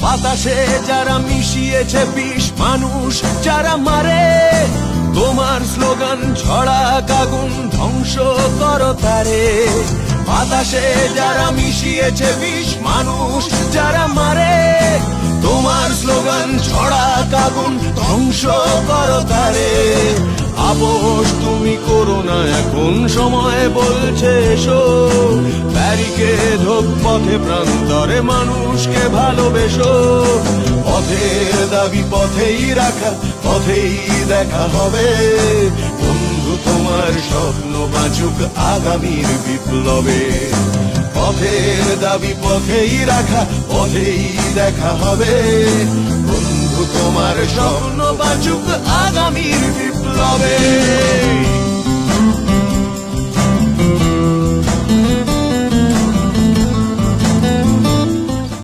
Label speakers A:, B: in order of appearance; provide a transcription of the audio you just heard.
A: বাতাসে যারা মিশিয়েছে বিষ, মানুষ যারা মারে, তোমার স্লোগান ছড়া আগুন ধ্বংস করো তারে। বাতাসে যারা মিশিয়েছে বিষ, মানুষ যারা মারে, তোমার স্লোগান ছড়া আগুন ধ্বংস করো তারে। আপোষ তুমি করো না, এখন সময় বলছে এসো, ব্যারিকেড হোক পথে প্রান্তরে, মানুষকে ভালোবেসো। পথের দাবি পথেই রাখা, পথেই দেখা হবে। বন্ধু তোমার স্বপ্ন বাঁচুক আগামীর বিপ্লবে। পথের দাবি পথেই রাখা, পথেই দেখা হবে। বন্ধু তোমার স্বপ্ন বাঁচুক আগামীর বিপ্লবে।